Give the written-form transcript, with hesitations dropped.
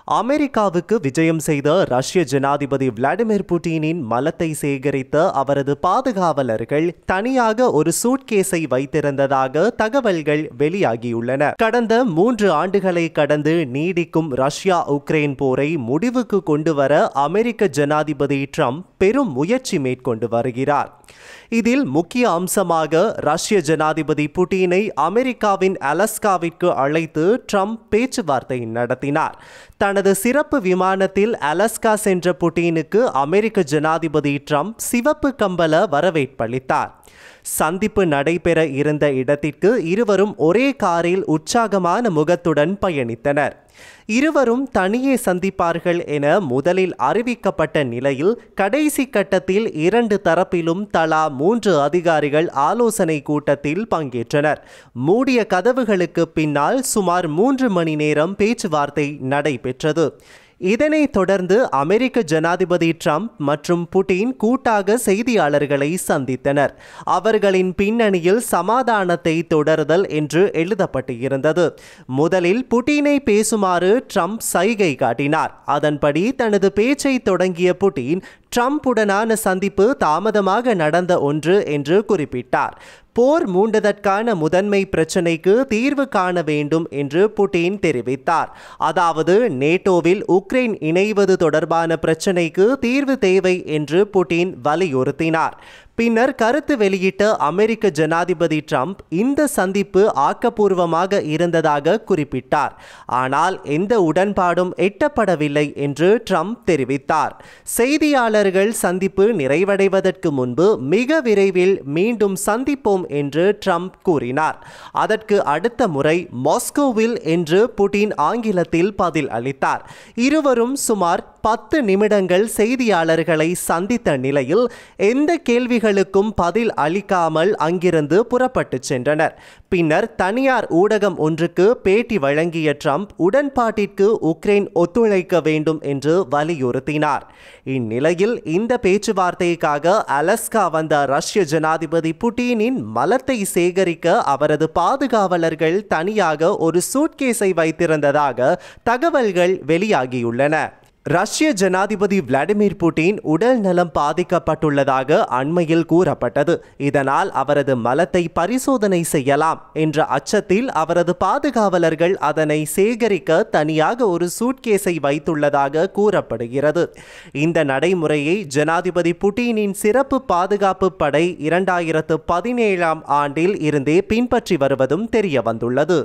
அமெரிக்காவுக்கு விஜயம் செய்த ரஷ்ய ஜனாதிபதி விளாடிமிர் புட்டினின் மலத்தை சேகரித்த அவரது பாதுகாவலர்கள் தனியாக ஒரு சூட்கேஸை வைத்திருந்ததாக தகவல்கள் வெளியாகியுள்ளன. கடந்த 3 ஆண்டுகளை கடந்து நீடிக்கும் ரஷ்யா உக்ரைன் போரை முடிவுக்கு கொண்டுவர அமெரிக்க ஜனாதிபதி ட்ரம்ப் பெரும் முயற்சி மேற்கொண்டு வருகிறார். இதில் முக்கிய அம்சமாக ரஷ்ய ஜனாதிபதி புட்டினை அமெரிக்காவின் அலாஸ்காவிற்கு அழைத்து ட்ரம்ப் பேச்சுவார்த்தை நடத்தினார். தனது சிறப்பு விமானத்தில் அலாஸ்கா சென்ற புட்டினுக்கு அமெரிக்க ஜனாதிபதி ட்ரம்ப் சிவப்பு கம்பள வரவேற்பளித்தார். சந்திப்பு நடைபெற இருந்த இடத்திற்கு இருவரும் ஒரே காரில் உற்சாகமான முகத்துடன் பயணித்தனர். இருவரும் தனியே சந்திப்பார்கள் என முதலில் அறிவிக்கப்பட்ட நிலையில் கடைசி கட்டத்தில் 2 தரப்பிலும் தலா 3 அதிகாரிகள் ஆலோசனை கூட்டத்தில் பங்கேற்றனர். மூடிய கதவுகளுக்கு பின்னால் சுமார் 3 மணி நேரம் பேச்சுவார்த்தை நடைபெற்றது. இதனைத் தொடர்ந்து அமெரிக்க ஜனாதிபதி ட்ரம்ப் மற்றும் புட்டின் கூட்டாக செய்தியாளர்களை சந்தித்தனர். அவர்களின் பின்னணியில் சமாதானத்தை தொடர்தல் என்று எழுதப்பட்டிருந்தது. முதலில் புட்டினை பேசுமாறு ட்ரம்ப் சைகை காட்டினார். அதன்படி தனது பேச்சை தொடங்கிய புட்டின் ட்ரம்புடனான சந்திப்பு தாமதமாக நடந்த ஒன்று என்று குறிப்பிட்டார். போர் மூண்டதற்கான முதன்மை பிரச்சினைக்கு தீர்வு காண வேண்டும் என்று புட்டின் தெரிவித்தார். அதாவது நேட்டோவில் உக்ரைன் இணைவது தொடர்பான பிரச்சினைக்கு தீர்வு தேவை என்று புட்டின் வலியுறுத்தினார். பின்னர் கருத்து வெளியிட்ட அமெரிக்க ஜனாதிபதி ட்ரம்ப் இந்த சந்திப்பு ஆக்கப்பூர்வமாக இருந்ததாக குறிப்பிட்டார். ஆனால் எந்த உடன்பாடும் எட்டப்படவில்லை என்று ட்ரம்ப் தெரிவித்தார். செய்தியாளர்கள் சந்திப்பு நிறைவடைவதற்கு முன்பு மிக விரைவில் மீண்டும் சந்திப்போம் என்று ட்ரம்ப் கூறினார். அதற்கு அடுத்த முறை மாஸ்கோவில் என்று புட்டின் ஆங்கிலத்தில் பதில் அளித்தார். இருவரும் சுமார் 10 நிமிடங்கள் செய்தியாளர்களை சந்தித்த நிலையில் எந்த கேள்விகளுக்கும் பதில் அளிக்காமல் அங்கிருந்து புறப்பட்டு சென்றனர். பின்னர் தனியார் ஊடகம் ஒன்றுக்கு பேட்டி வழங்கிய ட்ரம்ப் உடன்பாட்டிற்கு உக்ரைன் ஒத்துழைக்க வேண்டும் என்று வலியுறுத்தினார். இந்நிலையில் இந்த பேச்சுவார்த்தைக்காக அலாஸ்கா வந்த ரஷ்ய ஜனாதிபதி புட்டினின் மலத்தை சேகரிக்க அவரது பாதுகாவலர்கள் தனியாக ஒரு சூட்கேஸை வைத்திருந்ததாக தகவல்கள் வெளியாகியுள்ளன. ரஷ்ய ஜனாதிபதி விளாடிமிர் புட்டின் உடல் நலம் பாதிக்கப்பட்டுள்ளதாக அண்மையில் கூறப்பட்டது. இதனால் அவரது மலத்தை பரிசோதனை செய்யலாம் என்ற அச்சத்தில் அவரது பாதுகாவலர்கள் அதனை சேகரிக்க தனியாக ஒரு சூட்கேஸை வைத்துள்ளதாக கூறப்படுகிறது. இந்த நடைமுறையை ஜனாதிபதி புட்டினின் சிறப்பு பாதுகாப்பு படை 2017ஆம் ஆண்டில் இருந்தே பின்பற்றி வருவதும் தெரிய வந்துள்ளது.